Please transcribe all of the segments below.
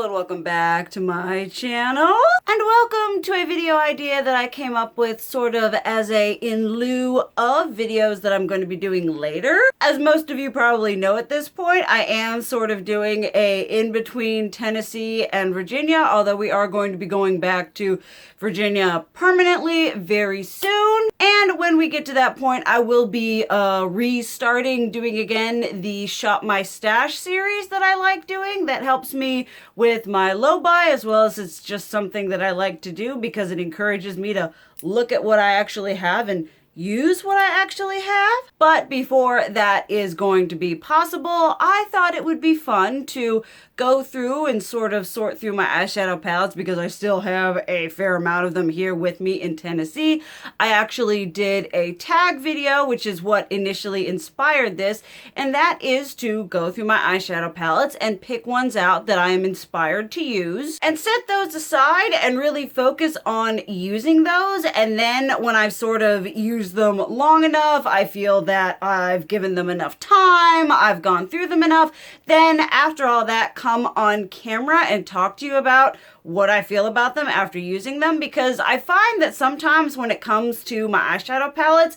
Hello and welcome back to my channel, and welcome to a video idea that I came up with sort of as a in lieu of videos that I'm going to be doing later. As most of you probably know at this point, I am sort of doing a in between Tennessee and Virginia, although we are going to be going back to Virginia permanently very soon. And when we get to that point, I will be restarting doing again the Shop My Stash series that I like doing. That helps me with my low buy, as well as it's just something that I like to do because it encourages me to look at what I actually have and use what I actually have. But before that is going to be possible, I thought it would be fun to go through and sort of sort through my eyeshadow palettes because I still have a fair amount of them here with me in Tennessee. I actually did a tag video, which is what initially inspired this, and that is to go through my eyeshadow palettes and pick ones out that I am inspired to use and set those aside and really focus on using those. And then when I've sort of used them long enough, I feel that I've given them enough time, I've gone through them enough, then after all that, come on camera and talk to you about what I feel about them after using them, because I find that sometimes when it comes to my eyeshadow palettes,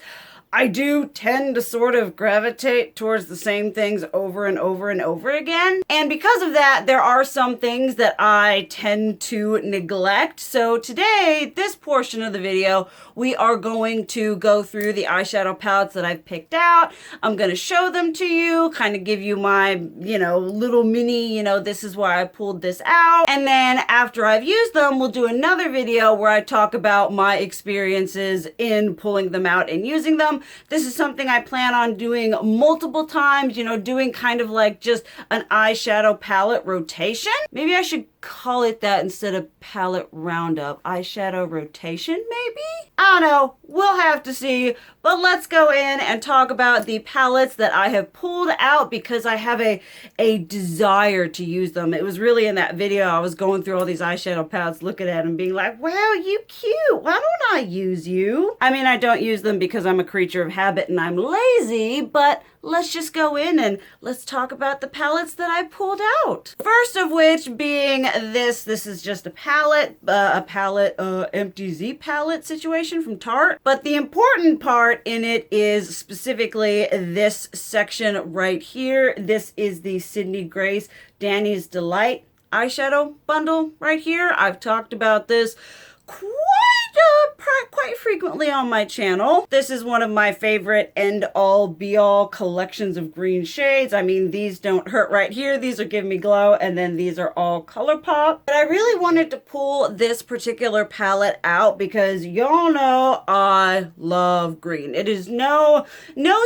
I do tend to sort of gravitate towards the same things over and over and over again. And because of that, there are some things that I tend to neglect. So today, this portion of the video, we are going to go through the eyeshadow palettes that I've picked out. I'm going to show them to you, kind of give you my, little mini, this is why I pulled this out. And then after I've used them, we'll do another video where I talk about my experiences in pulling them out and using them. This is something I plan on doing multiple times, doing kind of like just an eyeshadow palette rotation. Maybe I should call it that instead of palette roundup. Eyeshadow rotation, maybe? I don't know. We'll have to see. But let's go in and talk about the palettes that I have pulled out because I have a desire to use them. It was really in that video I was going through all these eyeshadow palettes, looking at them, being like, wow, you cute. Why don't I use you? I mean, I don't use them because I'm a creature of habit and I'm lazy, but let's just go in and let's talk about the palettes that I pulled out. First of which being this is just a palette, empty Z palette situation from Tarte. But the important part in it is specifically this section right here. This is the Sydney Grace Danny's Delight eyeshadow bundle right here. I've talked about this quite frequently on my channel. This is one of my favorite end-all be-all collections of green shades. I mean, these don't hurt right here. These are Give Me Glow, and then these are all ColourPop. But I really wanted to pull this particular palette out because y'all know I love green. It is no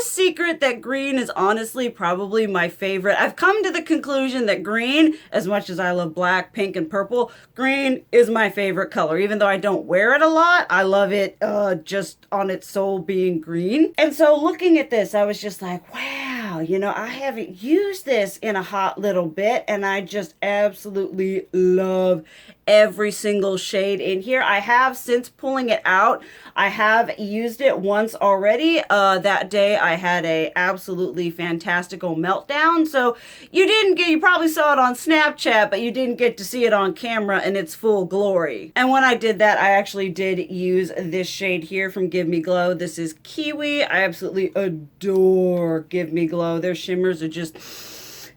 secret that green is honestly probably my favorite. I've come to the conclusion that green, as much as I love black, pink, and purple, green is my favorite color. Even though I don't wear it a lot, I love it just on its soul being green. And so looking at this, I was just like, wow, I haven't used this in a hot little bit, and I just absolutely love every single shade in here. I have, since pulling it out, I have used it once already. That day I had a absolutely fantastical meltdown. So you probably saw it on Snapchat, but you didn't get to see it on camera in its full glory. And when I did that, I actually did use this shade here from Give Me Glow. This is Kiwi. I absolutely adore Give Me Glow. Their shimmers are just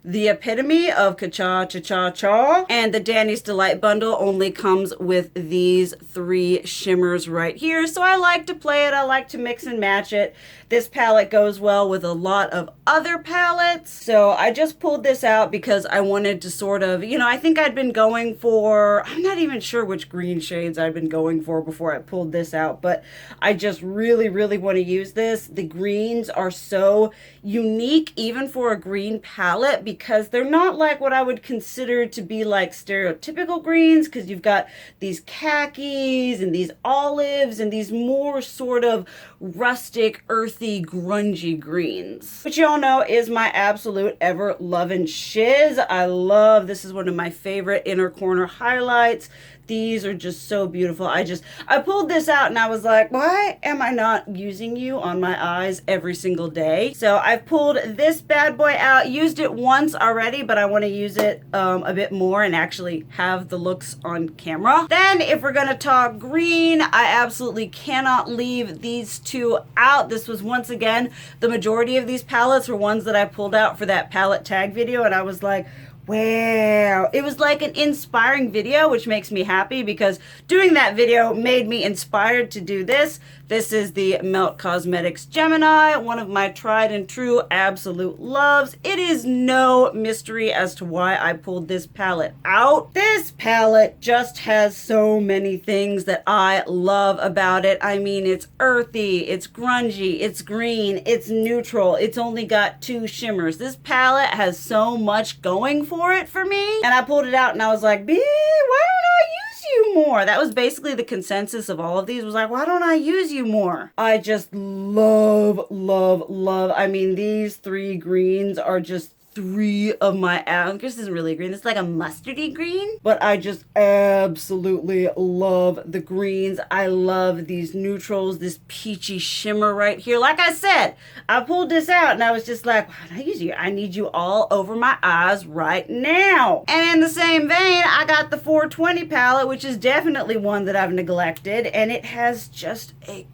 the epitome of cha-cha-cha-cha. And the Danny's Delight bundle only comes with these 3 shimmers right here. So I like to play it. I like to mix and match it. This palette goes well with a lot of other palettes. So I just pulled this out because I wanted to sort of, I think I'd been going for, I'm not even sure which green shades I'd been going for before I pulled this out, but I just really, really want to use this. The greens are so unique, even for a green palette, because they're not like what I would consider to be like stereotypical greens, because you've got these khakis and these olives and these more sort of rustic, earthy, grungy greens, which y'all know is my absolute ever-loving shiz. I love, this is one of my favorite inner corner highlights. these are just so beautiful. I pulled this out and I was like, why am I not using you on my eyes every single day? So I've pulled this bad boy out, used it once already, but I want to use it a bit more and actually have the looks on camera. Then if we're gonna talk green, I absolutely cannot leave these two out. This was once again, the majority of these palettes were ones that I pulled out for that palette tag video, and I was like, wow. It was like an inspiring video, which makes me happy because doing that video made me inspired to do this. This is the Melt Cosmetics Gemini, one of my tried and true absolute loves. It is no mystery as to why I pulled this palette out. This palette just has so many things that I love about it. I mean, it's earthy, it's grungy, it's green, it's neutral, it's only got 2 shimmers. This palette has so much going for it for me. And I pulled it out and I was like, B, why don't I use you more? That was basically the consensus of all of these, was like, why don't I use you more? I just love, love, love. I mean, these 3 greens are just 3 of my, I guess this isn't really green, it's like a mustardy green, but I just absolutely love the greens. I love these neutrals, this peachy shimmer right here. Like I said, I pulled this out and I was just like, why don't I use you? I need you all over my eyes right now. And in the same vein, I got the 420 palette, which is definitely one that I've neglected, and it has just a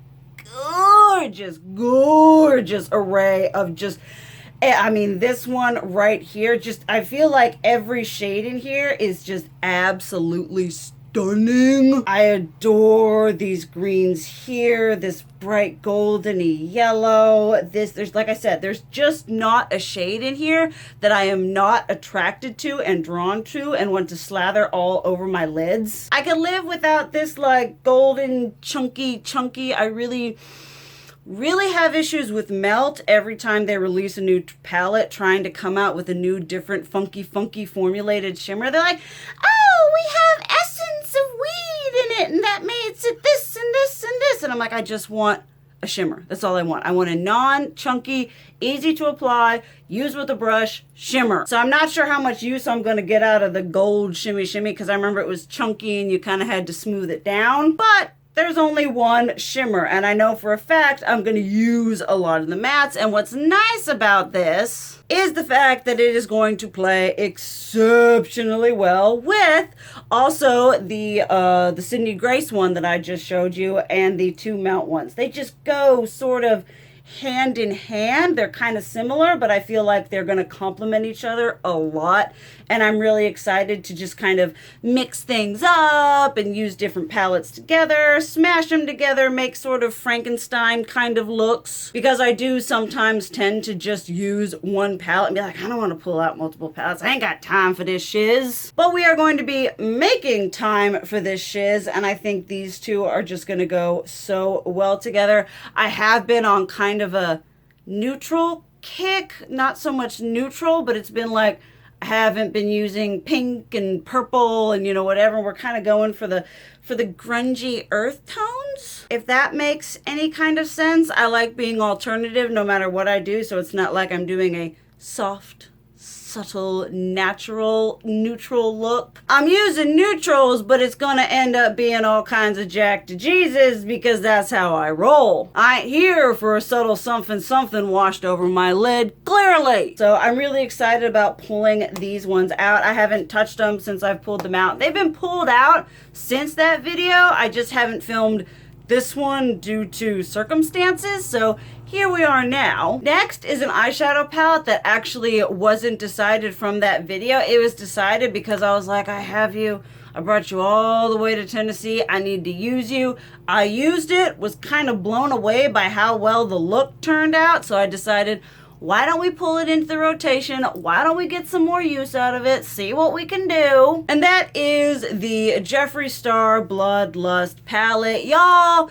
gorgeous, gorgeous array of just, I mean, this one right here, just, I feel like every shade in here is just absolutely stunning. I adore these greens here, this bright goldeny yellow. There's, like I said, there's just not a shade in here that I am not attracted to and drawn to and want to slather all over my lids. I could live without this like golden chunky. I really have issues with Melt every time they release a new palette trying to come out with a new different funky formulated shimmer. They're like, oh, we have essence of weed in it and that makes it this and this and this. And I'm like, I just want a shimmer. That's all I want. I want a non-chunky, easy to apply, use with a brush shimmer. So I'm not sure how much use I'm going to get out of the gold shimmy because I remember it was chunky and you kind of had to smooth it down. But there's only one shimmer, and I know for a fact I'm going to use a lot of the mattes. And what's nice about this is the fact that it is going to play exceptionally well with also the Sydney Grace one that I just showed you and the 2 Melt ones. They just go sort of hand in hand. They're kind of similar, but I feel like they're going to complement each other a lot. And I'm really excited to just kind of mix things up and use different palettes together, smash them together, make sort of Frankenstein kind of looks. Because I do sometimes tend to just use one palette and be like, I don't want to pull out multiple palettes. I ain't got time for this shiz. But we are going to be making time for this shiz, and I think these two are just going to go so well together. I have been on kind of a neutral kick, not so much neutral, but it's been like, I haven't been using pink and purple and, you know, whatever. We're kind of going for the grungy earth tones. If that makes any kind of sense. I like being alternative no matter what I do, so it's not like I'm doing a soft, subtle, natural, neutral look. I'm using neutrals, but it's gonna end up being all kinds of jack to Jesus because that's how I roll. I ain't here for a subtle something washed over my lid, clearly. So I'm really excited about pulling these ones out. I haven't touched them since I've pulled them out. They've been pulled out since that video. I just haven't filmed this one due to circumstances, so here we are now. Next is an eyeshadow palette that actually wasn't decided from that video. It was decided because I was like, I have you. I brought you all the way to Tennessee. I need to use you. I used it, was kind of blown away by how well the look turned out, so I decided, why don't we pull it into the rotation? Why don't we get some more use out of it? See what we can do. And that is the Jeffree Star Bloodlust palette. Y'all,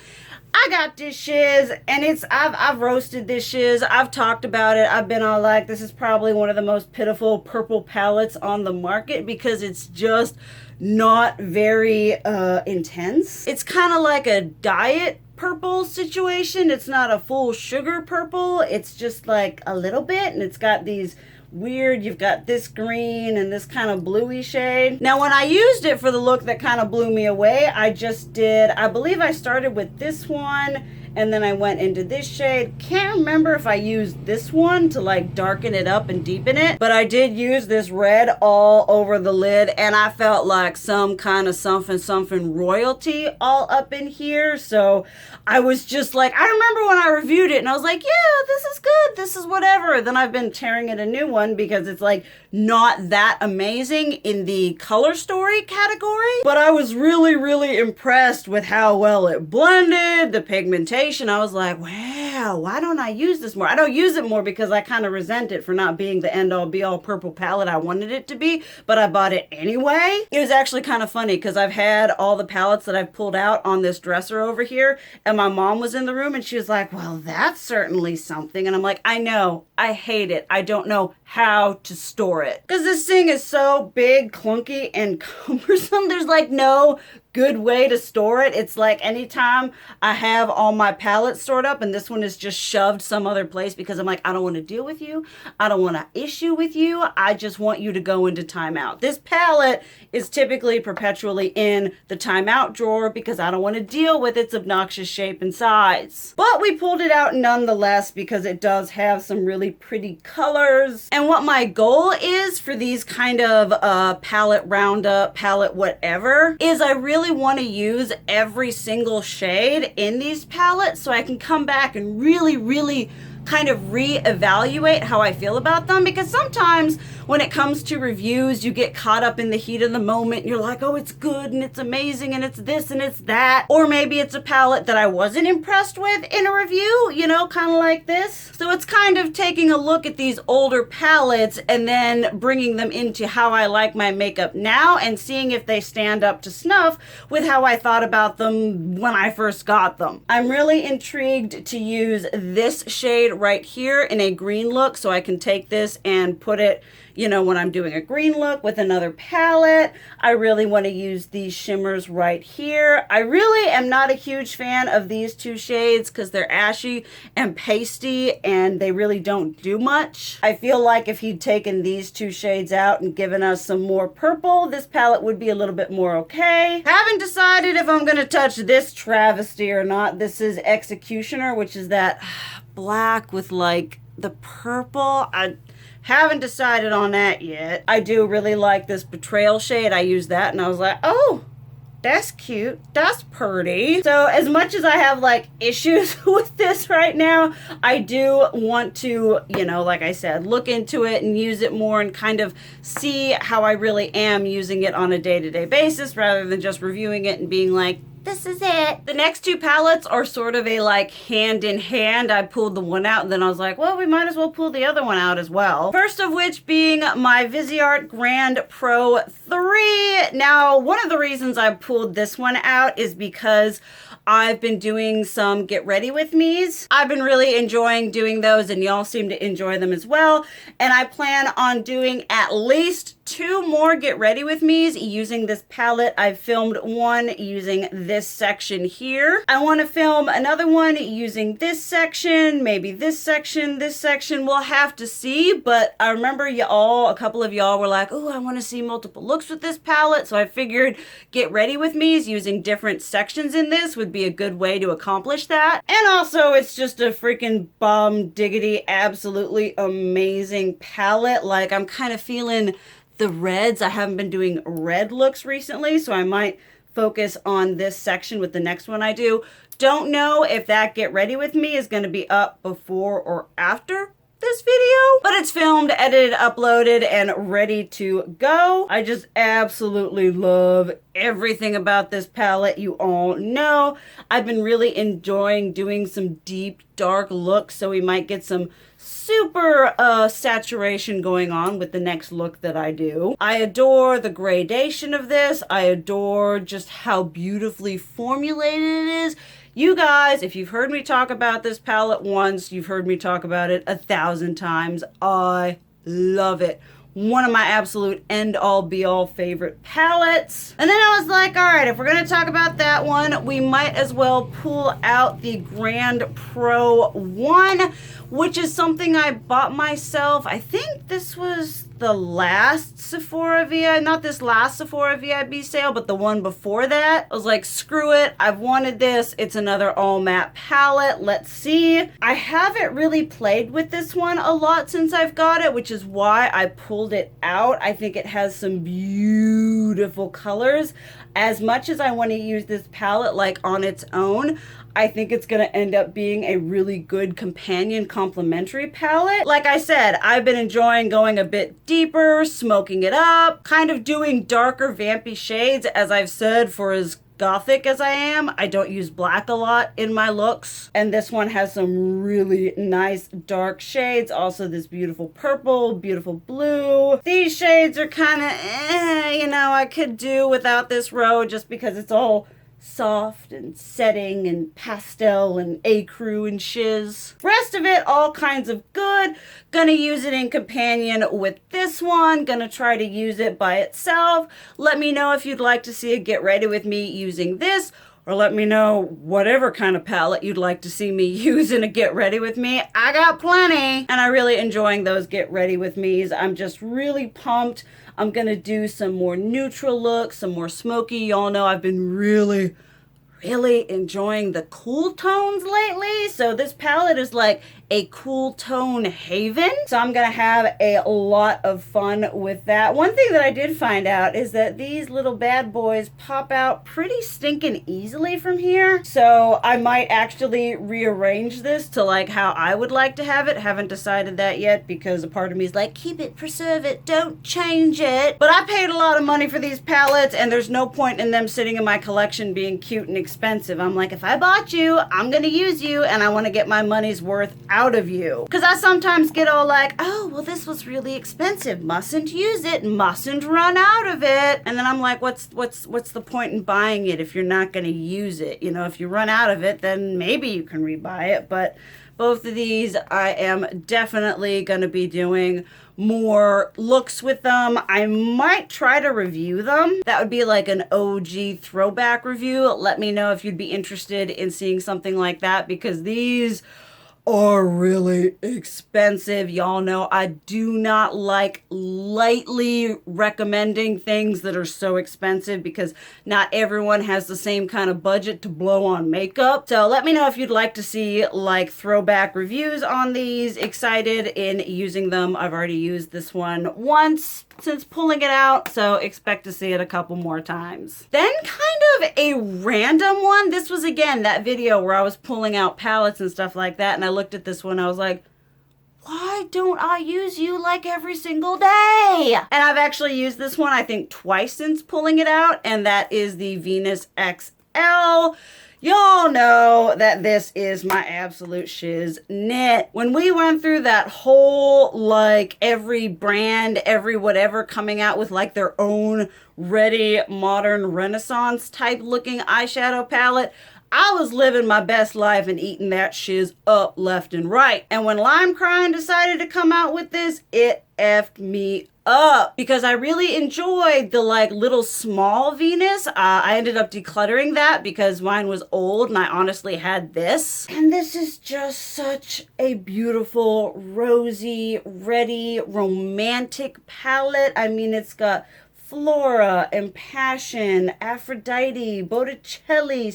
I got this shiz, and I've roasted this shiz. I've talked about it. I've been all like, this is probably one of the most pitiful purple palettes on the market because it's just not very intense. It's kind of like a diet purple situation. It's not a full sugar purple. It's just like a little bit, and it's got these weird. You've got this green and this kind of bluey shade. Now, when I used it for the look that kind of blew me away, I just did, I believe I started with this one, and then I went into this shade. Can't remember if I used this one to like darken it up and deepen it, but I did use this red all over the lid, and I felt like some kind of something royalty all up in here. So I was just like, I remember when I reviewed it and I was like, yeah, this is good, this is whatever. Then I've been tearing it a new one because it's like not that amazing in the color story category, but I was really impressed with how well it blended, the pigmentation. I was like, wow, why don't I use this more? I don't use it more because I kind of resent it for not being the end all be all purple palette I wanted it to be, but I bought it anyway. It was actually kind of funny because I've had all the palettes that I've pulled out on this dresser over here, and my mom was in the room and she was like, well, that's certainly something. And I'm like, I know, I hate it. I don't know how to store it because this thing is so big, clunky, and cumbersome. There's like no good way to store it. It's like anytime I have all my palettes stored up and this one is just shoved some other place because I'm like, I don't want to deal with you. I don't want to issue with you. I just want you to go into timeout. This palette is typically perpetually in the timeout drawer because I don't want to deal with its obnoxious shape and size. But we pulled it out nonetheless because it does have some really pretty colors. And what my goal is for these kind of palette roundup, palette whatever, is I really want to use every single shade in these palettes so I can come back and really kind of reevaluate how I feel about them, because sometimes when it comes to reviews, you get caught up in the heat of the moment. You're like, oh, it's good and it's amazing and it's this and it's that. Or maybe it's a palette that I wasn't impressed with in a review, you know, kind of like this. So it's kind of taking a look at these older palettes and then bringing them into how I like my makeup now and seeing if they stand up to snuff with how I thought about them when I first got them. I'm really intrigued to use this shade right here in a green look, so I can take this and put it, you know, when I'm doing a green look with another palette. I really want to use these shimmers right here. I really am not a huge fan of these two shades because they're ashy and pasty and they really don't do much. I feel like if he'd taken these two shades out and given us some more purple, this palette would be a little bit more okay. Haven't decided if I'm going to touch this travesty or not. This is Executioner, which is that black with like the purple. I haven't decided on that yet. I do really like this Betrayal shade. I used that and I was like, oh, that's cute, that's pretty. So as much as I have like issues with this right now, I do want to, you know, like I said, look into it and use it more and kind of see how I really am using it on a day-to-day basis rather than just reviewing it and being like, this is it. The next two palettes are sort of a like hand in hand. I pulled the one out and then I was like, well, we might as well pull the other one out as well. First of which being my Viseart Grand Pro 3. Now, one of the reasons I pulled this one out is because I've been doing some get ready with me's. I've been really enjoying doing those and y'all seem to enjoy them as well. And I plan on doing at least 2 more get ready with me's using this palette. I've filmed one using this section here. I want to film another one using this section, maybe this section, this section. We'll have to see, but I remember y'all, a couple of y'all were like, oh, I want to see multiple looks with this palette. So I figured get ready with me's using different sections in this would be a good way to accomplish that. And also it's just a freaking bomb diggity, absolutely amazing palette. Like I'm kind of feeling the reds. I haven't been doing red looks recently, so I might focus on this section with the next one I do. Don't know if that get ready with me is going to be up before or after this video, but it's filmed, edited, uploaded, and ready to go. I just absolutely love everything about this palette. You all know I've been really enjoying doing some deep dark looks, so we might get some super saturation going on with the next look that I do. I adore the gradation of this. I adore just how beautifully formulated it is. You guys, if you've heard me talk about this palette once, you've heard me talk about it 1,000 times. I love it. one of my absolute end-all be-all favorite palettes. And then I was like, all right, if we're gonna talk about that one, we might as well pull out the Grand Pro 1, which is something I bought myself. I think this was the last Sephora VI, not this last Sephora VIB sale, but the one before that. I was like, screw it, I've wanted this. It's another all matte palette. Let's see. I haven't really played with this one a lot since I've got it, which is why I pulled it out. I think it has some beautiful colors. As much as I want to use this palette like on its own, I think it's going to end up being a really good companion complementary palette. Like I said, I've been enjoying going a bit deeper, smoking it up, kind of doing darker vampy shades. As I've said, for as gothic as I am, I don't use black a lot in my looks. And this one has some really nice dark shades. Also this beautiful purple, beautiful blue. These shades are kind of, you know, I could do without this row just because it's all soft and setting and pastel and ecru and shiz. Rest of it, all kinds of good. Gonna use it in companion with this one. Gonna try to use it by itself. Let me know if you'd like to see a get ready with me using this, or let me know whatever kind of palette you'd like to see me use in a get ready with me. I got plenty, and I'm really enjoying those get ready with me's. I'm just really pumped. I'm gonna do some more neutral looks, some more smoky. Y'all know I've been really enjoying the cool tones lately. So this palette is like a cool tone haven. So I'm gonna have a lot of fun with that. One thing that I did find out is that these little bad boys pop out pretty stinking easily from here. So I might actually rearrange this to like how I would like to have it. Haven't decided that yet because a part of me is like, keep it, preserve it, don't change it. But I paid a lot of money for these palettes and there's no point in them sitting in my collection being cute and expensive. I'm like, if I bought you, I'm gonna use you and I want to get my money's worth out of you. Because I sometimes get all like, oh, well, this was really expensive, mustn't use it, mustn't run out of it. And then I'm like, what's the point in buying it if you're not going to use it? You know, if you run out of it, then maybe you can rebuy it. But both of these, I am definitely going to be doing more looks with them. I might try to review them. That would be like an OG throwback review. Let me know if you'd be interested in seeing something like that because these are really expensive. Y'all know I do not like lightly recommending things that are so expensive because not everyone has the same kind of budget to blow on makeup. So let me know if you'd like to see like throwback reviews on these. Excited in using them. I've already used this one once since pulling it out, so expect to see it a couple more times. Then kind of a random one. This was again that video where I was pulling out palettes and stuff like that, and I looked at this one, I was like, why don't I use you like every single day? And I've actually used this one I think twice since pulling it out, and that is the Venus XL. Y'all know that this is my absolute shiz knit. When we went through that whole, like, every brand, every whatever coming out with, like, their own ready, modern, Renaissance type looking eyeshadow palette, I was living my best life and eating that shiz up left and right. And when Lime Crime decided to come out with this, it effed me up because I really enjoyed the like little small Venus. I ended up decluttering that because mine was old and I honestly had this. And this is just such a beautiful, rosy, ready, romantic palette. I mean, it's got Flora and Passion, Aphrodite, Botticelli,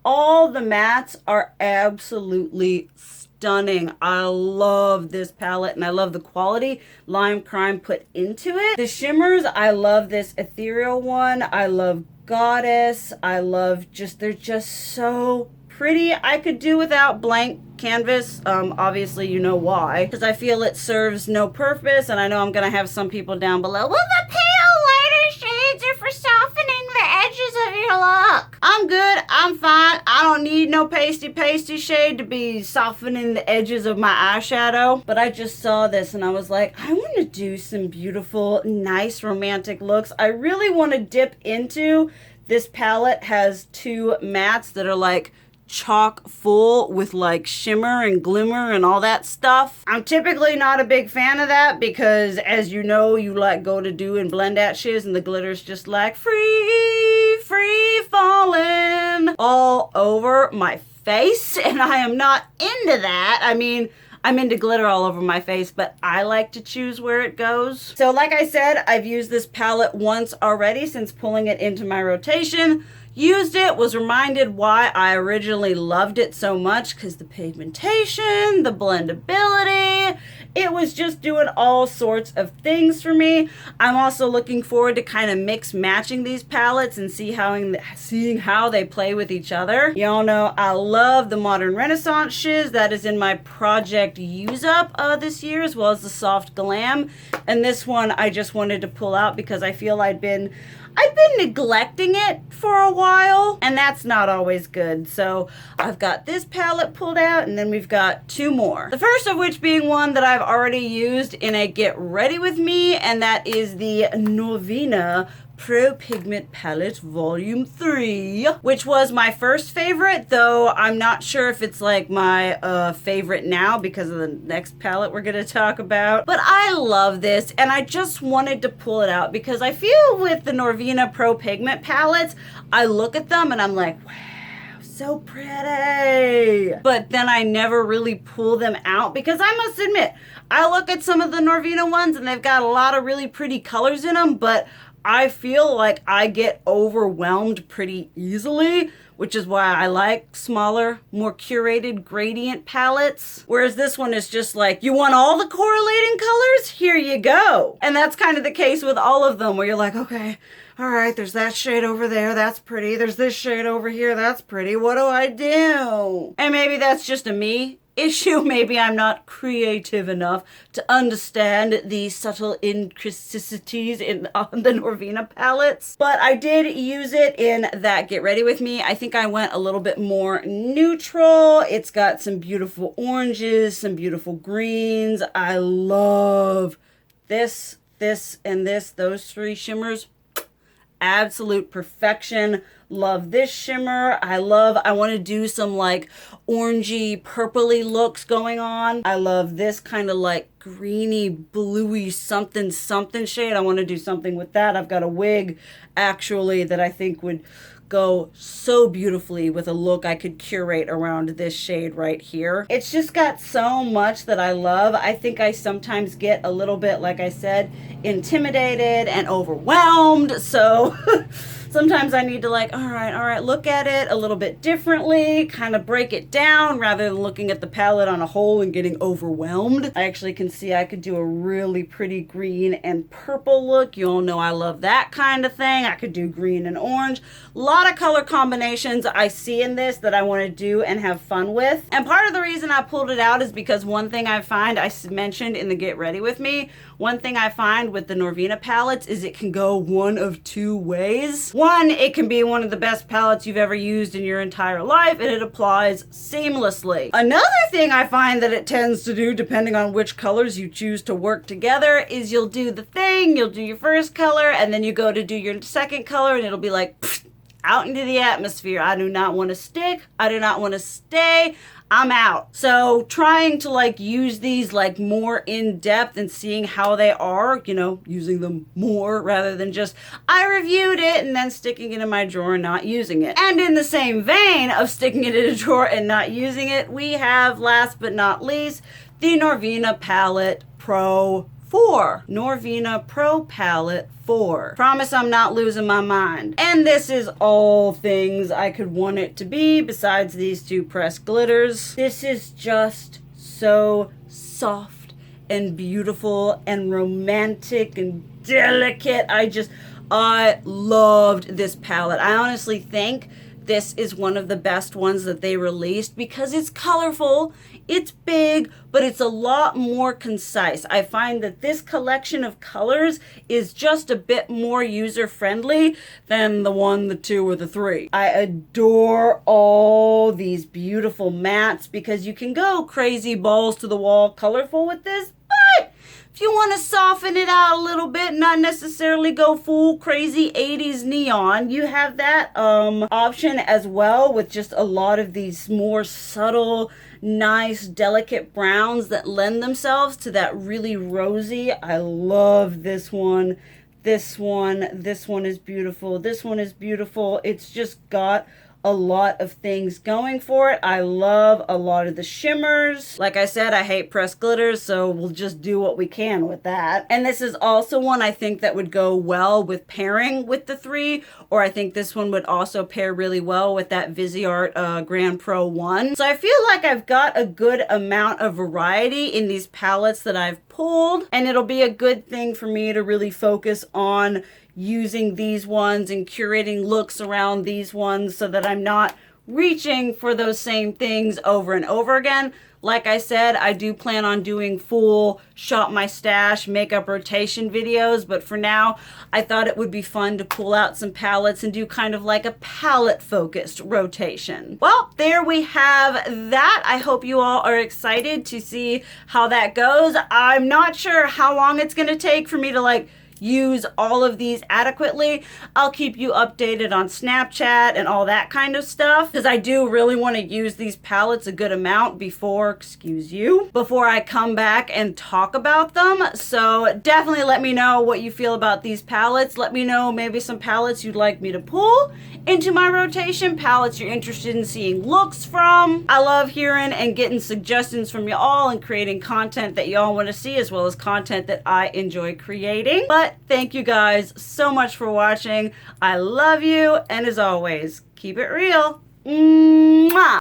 all the mattes are absolutely stunning. I love this palette and I love the quality Lime Crime put into it. The shimmers, I love this ethereal one. I love Goddess. I love just, they're just so pretty. I could do without blank canvas. Obviously you know why, because I feel it serves no purpose, and I know I'm gonna have some people down below, well, the pale lighter shades are for softening the edges of your look. I'm good, I'm fine. I don't need no pasty shade to be softening the edges of my eyeshadow. But I just saw this and I was like, I want to do some beautiful, nice romantic looks. I really want to dip into, this palette has two mattes that are like chock full with like shimmer and glimmer and all that stuff. I'm typically not a big fan of that because, as you know, you like go to do and blend that shiz and the glitter's just like free falling all over my face, and I am not into that. I mean, I'm into glitter all over my face, but I like to choose where it goes. So like I said, I've used this palette once already since pulling it into my rotation. Used it, was reminded why I originally loved it so much, because the pigmentation, the blendability, it was just doing all sorts of things for me. I'm also looking forward to kind of mix matching these palettes and seeing how they play with each other. Y'all know I love the Modern Renaissance shiz that is in my project use up this year, as well as the Soft Glam. And this one I just wanted to pull out because I feel I've been neglecting it for a while, and that's not always good. So I've got this palette pulled out, and then we've got two more. The first of which being one that I've already used in a Get Ready With Me, and that is the Norvina Pro Pigment Palette Volume 3, which was my first favorite, though I'm not sure if it's like my favorite now because of the next palette we're gonna talk about. But I love this, and I just wanted to pull it out because I feel with the Norvina Pro Pigment palettes, I look at them and I'm like, wow, so pretty. But then I never really pull them out because I must admit, I look at some of the Norvina ones and they've got a lot of really pretty colors in them, but I feel like I get overwhelmed pretty easily, which is why I like smaller, more curated gradient palettes. Whereas this one is just like, you want all the correlating colors? Here you go. And that's kind of the case with all of them, where you're like, okay, all right, there's that shade over there, that's pretty. There's this shade over here, that's pretty. What do I do? And maybe that's just a me issue. Maybe I'm not creative enough to understand the subtle intricacies in the Norvina palettes. But I did use it in that Get Ready With Me. I think I went a little bit more neutral. It's got some beautiful oranges, some beautiful greens. I love this, and this. Those three shimmers, absolute perfection. Love this shimmer. I want to do some like orangey purpley looks going on. I love this kind of like greeny bluey something shade. I want to do something with that. I've got a wig actually that I think would go so beautifully with a look I could curate around this shade right here. It's just got so much that I love. I think I sometimes get a little bit, like I said, intimidated and overwhelmed. So sometimes I need to like, all right, look at it a little bit differently, kind of break it down rather than looking at the palette on a whole and getting overwhelmed. I actually can see I could do a really pretty green and purple look. You all know I love that kind of thing. I could do green and orange. A lot of color combinations I see in this that I want to do and have fun with. And part of the reason I pulled it out is because one thing I find, I mentioned in the Get Ready With Me, one thing I find with the Norvina palettes is it can go one of two ways. One, it can be one of the best palettes you've ever used in your entire life and it applies seamlessly. Another thing I find that it tends to do, depending on which colors you choose to work together, is you'll do the thing, you'll do your first color, and then you go to do your second color and it'll be like, pfft, out into the atmosphere. I do not want to stick. I do not want to stay. I'm out. So trying to like use these like more in depth and seeing how they are, you know, using them more rather than just I reviewed it and then sticking it in my drawer and not using it. And in the same vein of sticking it in a drawer and not using it, we have, last but not least, the Norvina Palette Pro 4. Norvina Pro Palette 4. Promise I'm not losing my mind. And this is all things I could want it to be besides these two pressed glitters. This is just so soft and beautiful and romantic and delicate. I loved this palette. I honestly think this is one of the best ones that they released because it's colorful, it's big, but it's a lot more concise. I find that this collection of colors is just a bit more user-friendly than the 1, the 2, or the 3. I adore all these beautiful mattes because you can go crazy balls to the wall colorful with this, but if If you want to soften it out a little bit, not necessarily go full crazy 80s neon, you have that option as well, with just a lot of these more subtle, nice, delicate browns that lend themselves to that really rosy. I love this one. This one is beautiful. This one is beautiful. It's just got a lot of things going for it. I love a lot of the shimmers. Like I said, I hate pressed glitters, so we'll just do what we can with that. And this is also one I think that would go well with pairing with the 3, or I think this one would also pair really well with that Viseart Grand Pro 1. So I feel like I've got a good amount of variety in these palettes that I've pulled, and it'll be a good thing for me to really focus on using these ones and curating looks around these ones so that I'm not reaching for those same things over and over again. Like I said, I do plan on doing full shop my stash makeup rotation videos, but for now, I thought it would be fun to pull out some palettes and do kind of like a palette focused rotation. Well, there we have that. I hope you all are excited to see how that goes. I'm not sure how long it's gonna take for me to like use all of these adequately. I'll keep you updated on Snapchat and all that kind of stuff, because I do really want to use these palettes a good amount before I come back and talk about them. So definitely let me know what you feel about these palettes. Let me know maybe some palettes you'd like me to pull into my rotation, palettes you're interested in seeing looks from. I love hearing and getting suggestions from you all and creating content that y'all want to see, as well as content that I enjoy creating. But thank you guys so much for watching. I love you, and as always, keep it real. Mwah!